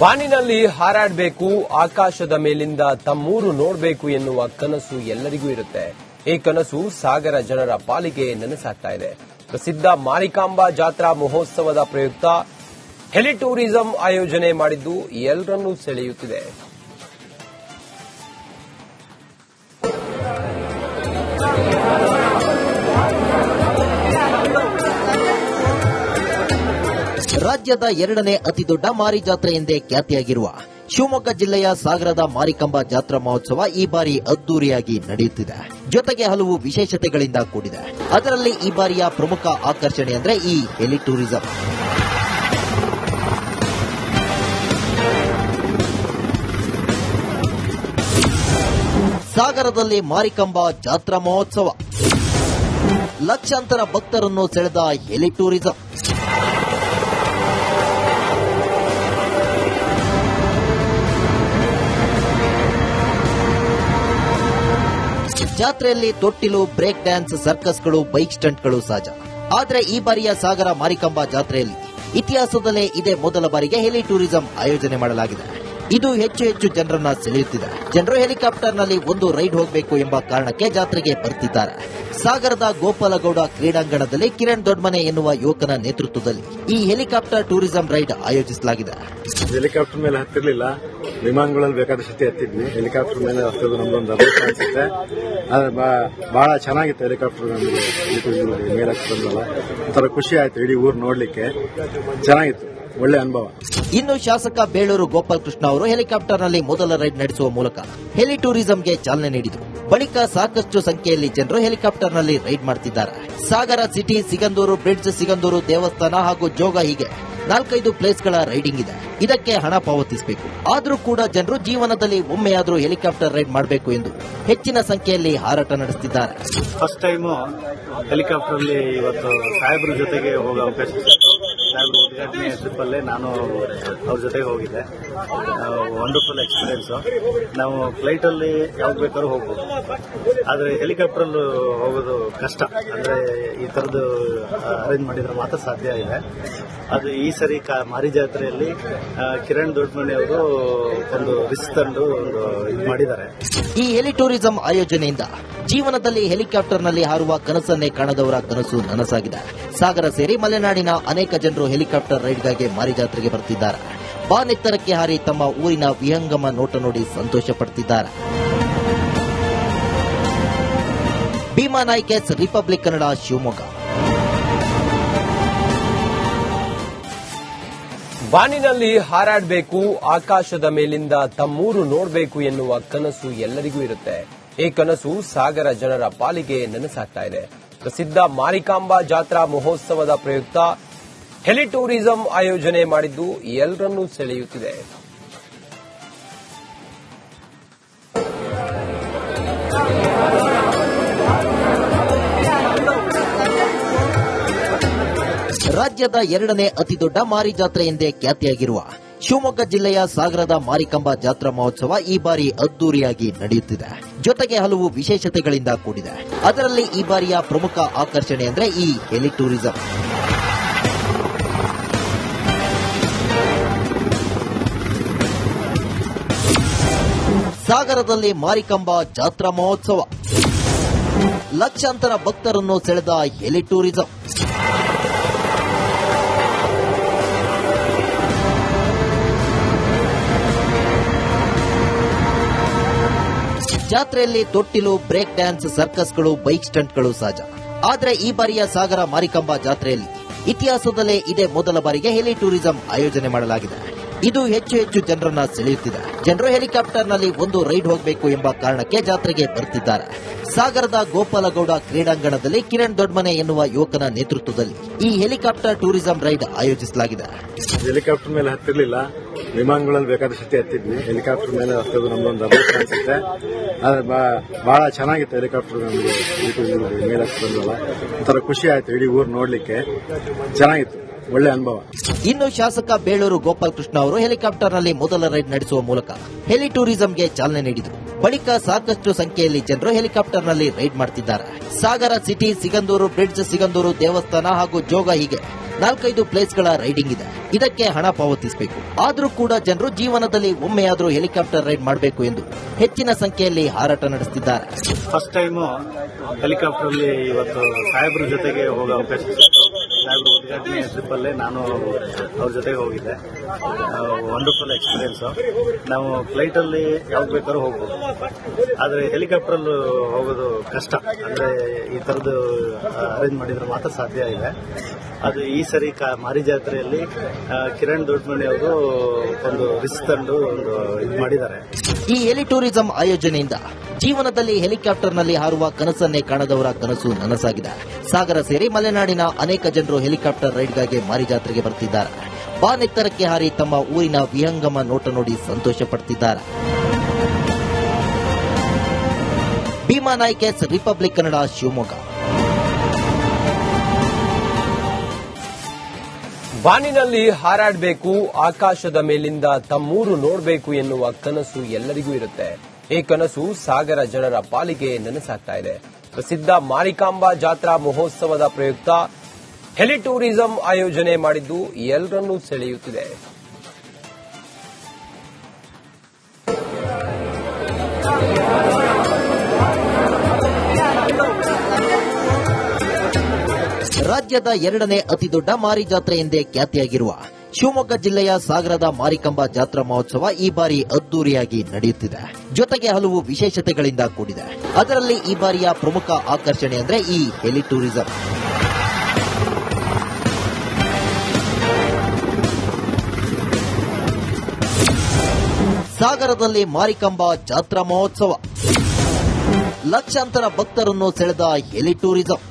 ಬಾನಿನಲ್ಲಿ ಹಾರಾಡಬೇಕು, ಆಕಾಶದ ಮೇಲಿಂದ ತಮ್ಮೂರು ನೋಡಬೇಕು ಎನ್ನುವ ಕನಸು ಎಲ್ಲರಿಗೂ ಇರುತ್ತೆ. ಈ ಕನಸು ಸಾಗರ ಜನರ ಪಾಲಿಗೆ ನನಸಾಗ್ತಾ ಇದೆ. ಪ್ರಸಿದ್ಧ ಮಾರಿಕಾಂಬಾ ಜಾತ್ರಾ ಮಹೋತ್ಸವದ ಪ್ರಯುಕ್ತ ಹೆಲಿ ಟೂರಿಸಂ ಆಯೋಜನೆ ಮಾಡಿದ್ದು ಎಲ್ಲರನ್ನೂ ಸೆಳೆಯುತ್ತಿದೆ. ರಾಜ್ಯದ ಎರಡನೇ ಅತಿದೊಡ್ಡ ಮಾರಿ ಜಾತ್ರೆ ಎಂದೇ ಖ್ಯಾತಿಯಾಗಿರುವ ಶಿವಮೊಗ್ಗ ಜಿಲ್ಲೆಯ ಸಾಗರದ ಮಾರಿಕಾಂಬಾ ಜಾತ್ರಾ ಮಹೋತ್ಸವ ಈ ಬಾರಿ ಅದ್ದೂರಿಯಾಗಿ ನಡೆಯುತ್ತಿದೆ. ಜೊತೆಗೆ ಹಲವು ವಿಶೇಷತೆಗಳಿಂದ ಕೂಡಿದೆ. ಅದರಲ್ಲಿ ಈ ಬಾರಿಯ ಪ್ರಮುಖ ಆಕರ್ಷಣೆ ಅಂದ್ರೆ ಈ ಹೆಲಿ ಟೂರಿಸಂ. ಸಾಗರದಲ್ಲಿ ಮಾರಿಕಾಂಬಾ ಜಾತ್ರಾ ಮಹೋತ್ಸವ, ಲಕ್ಷಾಂತರ ಭಕ್ತರನ್ನು ಸೆಳೆದ ಹೆಲಿ ಟೂರಿಸಂ. ಜಾತ್ರೆಯಲ್ಲಿ ತೊಟ್ಟಿಲು, ಬ್ರೇಕ್ ಡ್ಯಾನ್ಸ್, ಸರ್ಕಸ್ಗಳು, ಬೈಕ್ ಸ್ಟಂಟ್ಗಳು ಸಹಜ. ಆದರೆ ಈ ಬಾರಿಯ ಸಾಗರ ಮಾರಿಕಾಂಬಾ ಜಾತ್ರೆಯಲ್ಲಿ ಇತಿಹಾಸದಲ್ಲೇ ಇದೇ ಮೊದಲ ಬಾರಿಗೆ ಹೆಲಿ ಟೂರಿಸಂ ಆಯೋಜನೆ ಮಾಡಲಾಗಿದೆ. ಇದು ಹೆಚ್ಚು ಹೆಚ್ಚು ಜನರನ್ನ ಸೆಳೆಯುತ್ತಿದೆ. ಜನರು ಹೆಲಿಕಾಪ್ಟರ್ನಲ್ಲಿ ಒಂದು ರೈಡ್ ಹೋಗಬೇಕು ಎಂಬ ಕಾರಣಕ್ಕೆ ಜಾತ್ರೆಗೆ ಬರ್ತಿದ್ದಾರೆ. ಸಾಗರದ ಗೋಪಾಲಗೌಡ ಕ್ರೀಡಾಂಗಣದಲ್ಲಿ ಕಿರಣ್ ದೊಡ್ಮನೆ ಎನ್ನುವ ಯುವಕನ ನೇತೃತ್ವದಲ್ಲಿ ಈ ಹೆಲಿಕಾಪ್ಟರ್ ಟೂರಿಸಂ ರೈಡ್ ಆಯೋಜಿಸಲಾಗಿದೆ. ಹೆಲಿಕಾಪ್ಟರ್ ಮೇಲೆ ಹತ್ತಿರಲಿಲ್ಲ, ವಿಮಾನಗಳಲ್ಲಿ ಬೇಕಾದಷ್ಟು ಹತ್ತಿದ್ವಿ. ಹೆಲಿಕಾಪ್ಟರ್ ಮೇಲೆ ಹತ್ತೋದು ನಮ್ದೊಂದು ಅದೃಷ್ಟ ಅನ್ಸುತ್ತೆ. ಬಹಳ ಚೆನ್ನಾಗಿತ್ತು ಹೆಲಿಕಾಪ್ಟರ್ ಮೇಲೆ ಹತ್ತಲ್ಲ. ಒಂಥರ ಖುಷಿ ಆಯ್ತು ಇಡೀ ಊರು ನೋಡ್ಲಿಕ್ಕೆ. ಚೆನ್ನಾಗಿತ್ತು, ಒಳ್ಳೆ ಅನುಭವ. ಇನ್ನು ಶಾಸಕ ಬೇಳೂರು ಗೋಪಾಲ್ ಕೃಷ್ಣ ಅವರು ಹೆಲಿಕಾಪ್ಟರ್ನಲ್ಲಿ ಮೊದಲ ರೈಡ್ ನಡೆಸುವ ಮೂಲಕ ಹೆಲಿ ಟೂರಿಸಂಗೆ ಚಾಲನೆ ನೀಡಿದರು. ಬಳಿಕ ಸಾಕಷ್ಟು ಸಂಖ್ಯೆಯಲ್ಲಿ ಜನರು ಹೆಲಿಕಾಪ್ಟರ್ನಲ್ಲಿ ರೈಡ್ ಮಾಡುತ್ತಿದ್ದಾರೆ. ಸಾಗರ ಸಿಟಿ, ಸಿಗಂದೂರು ಬ್ರಿಡ್ಜ್, ಸಿಗಂದೂರು ದೇವಸ್ಥಾನ ಹಾಗೂ ಜೋಗ ಹೀಗೆ 4-5 ಪ್ಲೇಸ್ಗಳ ರೈಡಿಂಗ್ ಇದೆ. ಇದಕ್ಕೆ ಹಣ ಪಾವತಿಸಬೇಕು. ಆದರೂ ಕೂಡ ಜನರು ಜೀವನದಲ್ಲಿ ಒಮ್ಮೆಯಾದರೂ ಹೆಲಿಕಾಪ್ಟರ್ ರೈಡ್ ಮಾಡಬೇಕು ಎಂದು ಹೆಚ್ಚಿನ ಸಂಖ್ಯೆಯಲ್ಲಿ ಹಾರಾಟ ನಡೆಸುತ್ತಿದ್ದಾರೆ. ಫಸ್ಟ್ ಟೈಮು ಹೆಲಿಕಾಪ್ಟರ್ ಅಲ್ಲಿ ಇವತ್ತು ಸಾಹೇಬ್ರ ಜೊತೆಗೆ ಹೋಗೋ ಅವಕಾಶ ಸಿಕ್ಕಿತು. ಸಾಹೇಬ್ರ ಉದ್ಘಾಟನೆ ಟ್ರಿಪ್ ಅಲ್ಲೇ ನಾನು ಅವ್ರ ಜೊತೆಗೆ ಹೋಗಿದ್ದೆ. Wonderful experience. ನಾವು ಫ್ಲೈಟ್ ಅಲ್ಲಿ ಯಾವಾಗ ಬೇಕಾದ್ರೂ ಹೋಗ್ಬೋದು, ಆದ್ರೆ ಹೆಲಿಕಾಪ್ಟರ್ ಅಲ್ಲಿ ಹೋಗೋದು ಕಷ್ಟ. ಅಂದ್ರೆ ಈ ತರದ್ದು ಅರೇಂಜ್ ಮಾಡಿದ್ರೆ ಮಾತ್ರ ಸಾಧ್ಯ ಇದೆ. ಅದು ಈ ಸರಿ ಮಾರಿ ಜಾತ್ರೆಯಲ್ಲಿ ಕಿರಣ್ ದೊಡ್ಮನೆ ಅವರು ಒಂದು ರಿಸ್ಕ್ ತಂದು ಇದು ಮಾಡಿದ್ದಾರೆ. ಈ ಹೆಲಿ ಟೂರಿಸಂ ಆಯೋಜನೆಯಿಂದ ಜೀವನದಲ್ಲಿ ಹೆಲಿಕಾಪ್ಟರ್ನಲ್ಲಿ ಹಾರುವ ಕನಸನ್ನೇ ಕಾಣದವರ ಕನಸು ನನಸಾಗಿದೆ. ಸಾಗರ ಸೇರಿ ಮಲೆನಾಡಿನ ಅನೇಕ ಜನರು ಹೆಲಿಕಾಪ್ಟರ್ ರೈಡ್ಗಾಗಿ ಮಾರಿ ಜಾತ್ರೆಗೆ ಬರ್ತಿದ್ದಾರೆ. ಬಾನೆತ್ತರಕ್ಕೆ ಹಾರಿ ತಮ್ಮ ಊರಿನ ವಿಹಂಗಮ ನೋಟ ನೋಡಿ ಸಂತೋಷ ಪಡುತ್ತಿದ್ದಾರೆ. ಭೀಮಾ ನಾಯ್ಕ್, ರಿಪಬ್ಲಿಕ್ ಕನ್ನಡ, ಶಿವಮೊಗ್ಗ. ಬಾನಿನಲ್ಲಿ ಹಾರಾಡಬೇಕು, ಆಕಾಶದ ಮೇಲಿಂದ ತಮ್ಮೂರು ನೋಡಬೇಕು ಎನ್ನುವ ಕನಸು ಎಲ್ಲರಿಗೂ ಇರುತ್ತೆ. ಈ ಕನಸು ಸಾಗರ ಜನರ ಪಾಲಿಗೆ ನನಸಾಗ್ತಾ ಇದೆ. ಪ್ರಸಿದ್ಧ ಮಾರಿಕಾಂಬಾ ಜಾತ್ರಾ ಮಹೋತ್ಸವದ ಪ್ರಯುಕ್ತ ಹೆಲಿ ಟೂರಿಸಂ ಆಯೋಜನೆ ಮಾಡಿದ್ದು ಎಲ್ಲರನ್ನೂ ಸೆಳೆಯುತ್ತಿದೆ. ರಾಜ್ಯದ ಎರಡನೇ ಅತಿದೊಡ್ಡ ಮಾರಿ ಜಾತ್ರೆ ಎಂದೇ ಖ್ಯಾತಿಯಾಗಿರುವ ಶಿವಮೊಗ್ಗ ಜಿಲ್ಲೆಯ ಸಾಗರದ ಮಾರಿಕಾಂಬಾ ಜಾತ್ರಾ ಮಹೋತ್ಸವ ಈ ಬಾರಿ ಅದ್ದೂರಿಯಾಗಿ ನಡೆಯುತ್ತಿದೆ. ಜೊತೆಗೆ ಹಲವು ವಿಶೇಷತೆಗಳಿಂದ ಕೂಡಿದೆ. ಅದರಲ್ಲಿ ಈ ಬಾರಿಯ ಪ್ರಮುಖ ಆಕರ್ಷಣೆ ಅಂದ್ರೆ ಈ ಹೆಲಿ ಟೂರಿಸಂ. ಸಾಗರದಲ್ಲಿ ಮಾರಿಕಾಂಬಾ ಜಾತ್ರಾ ಮಹೋತ್ಸವ, ಲಕ್ಷಾಂತರ ಭಕ್ತರನ್ನು ಸೆಳೆದ ಹೆಲಿ ಟೂರಿಸಂ. ಜಾತ್ರೆಯಲ್ಲಿ ತೊಟ್ಟಿಲು, ಬ್ರೇಕ್ ಡ್ಯಾನ್ಸ್, ಸರ್ಕಸ್ಗಳು, ಬೈಕ್ ಸ್ಟಂಟ್ಗಳು ಸಹಜ. ಆದರೆ ಈ ಬಾರಿಯ ಸಾಗರ ಮಾರಿಕಾಂಬಾ ಜಾತ್ರೆಯಲ್ಲಿ ಇತಿಹಾಸದಲ್ಲೇ ಇದೇ ಮೊದಲ ಬಾರಿಗೆ ಹೆಲಿ ಟೂರಿಸಂ ಆಯೋಜನೆ ಮಾಡಲಾಗಿದೆ. ಇದು ಹೆಚ್ಚು ಹೆಚ್ಚು ಜನರನ್ನ ಸೆಳೆಯುತ್ತಿದೆ. ಜನರು ಹೆಲಿಕಾಪ್ಟರ್ನಲ್ಲಿ ಒಂದು ರೈಡ್ ಹೋಗಬೇಕು ಎಂಬ ಕಾರಣಕ್ಕೆ ಜಾತ್ರೆಗೆ ಬರ್ತಿದ್ದಾರೆ. ಸಾಗರದ ಗೋಪಾಲಗೌಡ ಕ್ರೀಡಾಂಗಣದಲ್ಲಿ ಕಿರಣ್ ದೊಡ್ಮನೆ ಎನ್ನುವ ಯುವಕನ ನೇತೃತ್ವದಲ್ಲಿ ಈ ಹೆಲಿಕಾಪ್ಟರ್ ಟೂರಿಸಂ ರೈಡ್ ಆಯೋಜಿಸಲಾಗಿದೆ. ಹೆಲಿಕಾಪ್ಟರ್ ಮೇಲೆ ಹತ್ತಿರಲಿಲ್ಲ, ವಿಮಾನಗಳಲ್ಲಿ ಬೇಕಾದಷ್ಟು ಹತ್ತಿದ್ವಿ. ಹೆಲಿಕಾಪ್ಟರ್ ಮೇಲೆ ಹತ್ತೋದು ನಮ್ದೊಂದು ಅದೃಷ್ಟ ಅನ್ಸುತ್ತೆ. ಬಹಳ ಚೆನ್ನಾಗಿತ್ತು ಹೆಲಿಕಾಪ್ಟರ್ ಮೇಲೆ ಹತ್ತಲ್ಲ. ಒಂಥರ ಖುಷಿ ಆಯ್ತು ಇಡೀ ಊರು ನೋಡ್ಲಿಕ್ಕೆ. ಚೆನ್ನಾಗಿತ್ತು, ಒಳ್ಳೆ ಅನುಭವ. ಇನ್ನು ಶಾಸಕ ಬೇಳೂರು ಗೋಪಾಲ್ ಕೃಷ್ಣ ಅವರು ಹೆಲಿಕಾಪ್ಟರ್ನಲ್ಲಿ ಮೊದಲ ರೈಡ್ ನಡೆಸುವ ಮೂಲಕ ಹೆಲಿ ಟೂರಿಸಂಗೆ ಚಾಲನೆ ನೀಡಿದರು. ಬಳಿಕ ಸಾಕಷ್ಟು ಸಂಖ್ಯೆಯಲ್ಲಿ ಜನರು ಹೆಲಿಕಾಪ್ಟರ್ನಲ್ಲಿ ರೈಡ್ ಮಾಡುತ್ತಿದ್ದಾರೆ. ಸಾಗರ ಸಿಟಿ, ಸಿಗಂದೂರು ಬ್ರಿಡ್ಜ್, ಸಿಗಂದೂರು ದೇವಸ್ಥಾನ ಹಾಗೂ ಜೋಗ ಹೀಗೆ 4-5 ಪ್ಲೇಸ್ಗಳ ರೈಡಿಂಗ್ ಇದೆ. ಇದಕ್ಕೆ ಹಣ ಪಾವತಿಸಬೇಕು. ಆದರೂ ಕೂಡ ಜನರು ಜೀವನದಲ್ಲಿ ಒಮ್ಮೆಯಾದರೂ ಹೆಲಿಕಾಪ್ಟರ್ ರೈಡ್ ಮಾಡಬೇಕು ಎಂದು ಹೆಚ್ಚಿನ ಸಂಖ್ಯೆಯಲ್ಲಿ ಹಾರಾಟ ನಡೆಸುತ್ತಿದ್ದಾರೆ. ಫಸ್ಟ್ ಟೈಮ್ ಹೆಲಿಕಾಪ್ಟರ್ ಅಲ್ಲಿ ಇವತ್ತು ಸಾಹೇಬ್ರ ಜೊತೆಗೆ ಹೋಗೋ ಅವಕಾಶ ಸಿಕ್ತು. ಸಾಹೇಬ್ರ ಉದ್ಘಾಟನೆ ಟ್ರಿಪ್ ಅಲ್ಲೇ ನಾನು ಅವ್ರ ಜೊತೆಗೆ ಹೋಗಿದ್ದೆ. Wonderful experience. ನಾವು ಫ್ಲೈಟ್ ಅಲ್ಲಿ ಯಾವಾಗ ಬೇಕಾದ್ರೂ ಹೋಗ್ಬೋದು, ಆದ್ರೆ ಹೆಲಿಕಾಪ್ಟರ್ ಅಲ್ಲಿ ಹೋಗೋದು ಕಷ್ಟ. ಅಂದ್ರೆ ಈ ತರದ್ದು ಅರೇಂಜ್ ಮಾಡಿದ್ರೆ ಮಾತ್ರ ಸಾಧ್ಯ ಇದೆ. ಅದು ಈ ಸರಿ ಮಾರಿ ಜಾತ್ರೆಯಲ್ಲಿ ಕಿರಣ್ ದೊಡ್ಡಮನಿ ಅವರು ಒಂದು ರಿಸ್ಕ್ ತಂದು ಒಂದು ಇದು ಮಾಡಿದ್ದಾರೆ. ಈ ಹೆಲಿ ಟೂರಿಸಂ ಆಯೋಜನೆಯಿಂದ ಜೀವನದಲ್ಲಿ ಹೆಲಿಕಾಪ್ಟರ್ನಲ್ಲಿ ಹಾರುವ ಕನಸನ್ನೇ ಕಾಣದವರ ಕನಸು ನನಸಾಗಿದೆ. ಸಾಗರ ಸೇರಿ ಮಲೆನಾಡಿನ ಅನೇಕ ಜನರು ಹೆಲಿಕಾಪ್ಟರ್ ರೈಡ್ಗಾಗಿ ಮಾರಿ ಜಾತ್ರೆಗೆ ಬರ್ತಿದ್ದಾರೆ. ಬಾನೆತ್ತರಕ್ಕೆ ಹಾರಿ ತಮ್ಮ ಊರಿನ ವಿಹಂಗಮ ನೋಟ ನೋಡಿ ಸಂತೋಷ ಪಡ್ತಿದ್ದಾರೆ. ಭೀಮಾ ನಾಯ್ಕ್, ರಿಪಬ್ಲಿಕ್ ಕನ್ನಡ, ಶಿವಮೊಗ್ಗ. ಬಾನಿನಲ್ಲಿ ಹಾರಾಡಬೇಕು, ಆಕಾಶದ ಮೇಲಿಂದ ತಮ್ಮೂರು ನೋಡಬೇಕು ಎನ್ನುವ ಕನಸು ಎಲ್ಲರಿಗೂ ಇರುತ್ತೆ. ಈ ಕನಸು ಸಾಗರ ಜನರ ಪಾಲಿಗೆ ನನಸಾಗ್ತಾ ಇದೆ. ಪ್ರಸಿದ್ಧ ಮಾರಿಕಾಂಬಾ ಜಾತ್ರಾ ಮಹೋತ್ಸವದ ಪ್ರಯುಕ್ತ ಹೆಲಿ ಟೂರಿಸಂ ಆಯೋಜನೆ ಮಾಡಿದ್ದು ಎಲ್ಲರನ್ನೂ ಸೆಳೆಯುತ್ತಿದೆ. ರಾಜ್ಯದ 2ನೇ ಅತಿದೊಡ್ಡ ಮಾರಿ ಜಾತ್ರೆ ಎಂದೇ ಖ್ಯಾತಿಯಾಗಿರುವ ಶಿವಮೊಗ್ಗ ಜಿಲ್ಲೆಯ ಸಾಗರದ ಮಾರಿಕಾಂಬಾ ಜಾತ್ರಾ ಮಹೋತ್ಸವ ಈ ಬಾರಿ ಅದ್ದೂರಿಯಾಗಿ ನಡೆಯುತ್ತಿದೆ. ಜೊತೆಗೆ ಹಲವು ವಿಶೇಷತೆಗಳಿಂದ ಕೂಡಿದೆ. ಅದರಲ್ಲಿ ಈ ಬಾರಿಯ ಪ್ರಮುಖ ಆಕರ್ಷಣೆ ಅಂದ್ರೆ ಈ ಹೆಲಿ ಟೂರಿಸಂ. ಸಾಗರದಲ್ಲಿ ಮಾರಿಕಾಂಬಾ ಜಾತ್ರಾ ಮಹೋತ್ಸವ, ಲಕ್ಷಾಂತರ ಭಕ್ತರನ್ನು ಸೆಳೆದ ಹೆಲಿ ಟೂರಿಸಂ.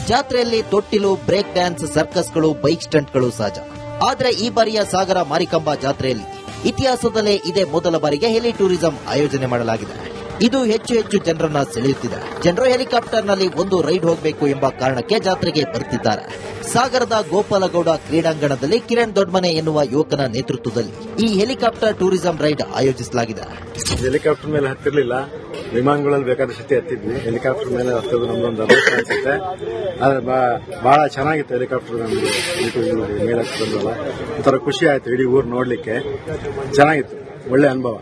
ಜಾತ್ರೆಯಲ್ಲಿ ತೊಟ್ಟಿಲು, ಬ್ರೇಕ್ ಡ್ಯಾನ್ಸ್, ಸರ್ಕಸ್ಗಳು, ಬೈಕ್ ಸ್ಟಂಟ್ಗಳು ಸಹಜ. ಆದರೆ ಈ ಬಾರಿಯ ಸಾಗರ ಮಾರಿಕಾಂಬಾ ಜಾತ್ರೆಯಲ್ಲಿ ಇತಿಹಾಸದಲ್ಲೇ ಇದೇ ಮೊದಲ ಬಾರಿಗೆ ಹೆಲಿ ಟೂರಿಸಂ ಆಯೋಜನೆ ಮಾಡಲಾಗಿದೆ. ಇದು ಹೆಚ್ಚು ಜನರನ್ನ ಸೆಳೆಯುತ್ತಿದೆ. ಜನರು ಹೆಲಿಕಾಪ್ಟರ್ನಲ್ಲಿ ಒಂದು ರೈಡ್ ಹೋಗಬೇಕು ಎಂಬ ಕಾರಣಕ್ಕೆ ಜಾತ್ರೆಗೆ ಬರ್ತಿದ್ದಾರೆ. ಸಾಗರದ ಗೋಪಾಲಗೌಡ ಕ್ರೀಡಾಂಗಣದಲ್ಲಿ ಕಿರಣ್ ದೊಡ್ಡಮನೆ ಎನ್ನುವ ಯುವಕನ ನೇತೃತ್ವದಲ್ಲಿ ಈ ಹೆಲಿಕಾಪ್ಟರ್ ಟೂರಿಸಂ ರೈಡ್ ಆಯೋಜಿಸಲಾಗಿದೆ. ಹೆಲಿಕಾಪ್ಟರ್ ಮೇಲೆ ಹತ್ತಿರಲಿಲ್ಲ, ವಿಮಾನಗಳಲ್ಲಿ ಬೇಕಾದ ಸತಿ ಹತ್ತಿದ್ವಿ. ಹೆಲಿಕಾಪ್ಟರ್ ಮೇಲೆ ಹತ್ತೋದು ನಮ್ದೊಂದು ಅದೃಷ್ಟ ಅನ್ಸುತ್ತೆ. ಆದ್ರೆ ಬಹಳ ಚೆನ್ನಾಗಿತ್ತು ಹೆಲಿಕಾಪ್ಟರ್ ನಮ್ಗೆ ಮೇಲೆ ಹತ್ತಲ್ಲ. ಒಂಥರ ಖುಷಿ ಆಯ್ತು ಇಡೀ ಊರು ನೋಡ್ಲಿಕ್ಕೆ. ಚೆನ್ನಾಗಿತ್ತು, ಒಳ್ಳೆ ಅನುಭವ.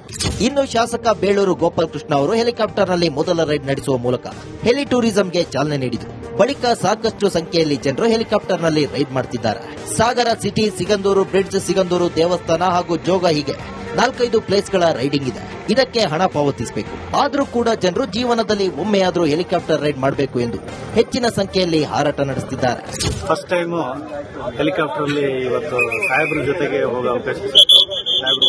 ಇನ್ನು ಶಾಸಕ ಬೇಳೂರು ಗೋಪಾಲಕೃಷ್ಣ ಅವರು ಹೆಲಿಕಾಪ್ಟರ್ನಲ್ಲಿ ಮೊದಲ ರೈಡ್ ನಡೆಸುವ ಮೂಲಕ ಹೆಲಿ ಟೂರಿಸಂಗೆ ಚಾಲನೆ ನೀಡಿದರು. ಬಳಿಕ ಸಾಕಷ್ಟು ಸಂಖ್ಯೆಯಲ್ಲಿ ಜನರು ಹೆಲಿಕಾಪ್ಟರ್ನಲ್ಲಿ ರೈಡ್ ಮಾಡುತ್ತಿದ್ದಾರೆ. ಸಾಗರ ಸಿಟಿ, ಸಿಗಂದೂರು ಬ್ರಿಡ್ಜ್, ಸಿಗಂದೂರು ದೇವಸ್ಥಾನ ಹಾಗೂ ಜೋಗ ಹೀಗೆ 4-5 ಪ್ಲೇಸ್ಗಳ ರೈಡಿಂಗ್ ಇದೆ. ಇದಕ್ಕೆ ಹಣ ಪಾವತಿಸಬೇಕು. ಆದರೂ ಕೂಡ ಜನರು ಜೀವನದಲ್ಲಿ ಒಮ್ಮೆಯಾದರೂ ಹೆಲಿಕಾಪ್ಟರ್ ರೈಡ್ ಮಾಡಬೇಕು ಎಂದು ಹೆಚ್ಚಿನ ಸಂಖ್ಯೆಯಲ್ಲಿ ಹಾರಾಟ ನಡೆಸುತ್ತಿದ್ದಾರೆ. ಫಸ್ಟ್ ಟೈಮ್ ಹೆಲಿಕಾಪ್ಟರ್ ಅಲ್ಲಿ ಇವತ್ತು ಸಾಹೇಬ್ರ ಜೊತೆಗೆ ಹೋಗೋ ಅವಕಾಶ ಸಿಕ್ತು. ಸಾಹೇಬ್ರು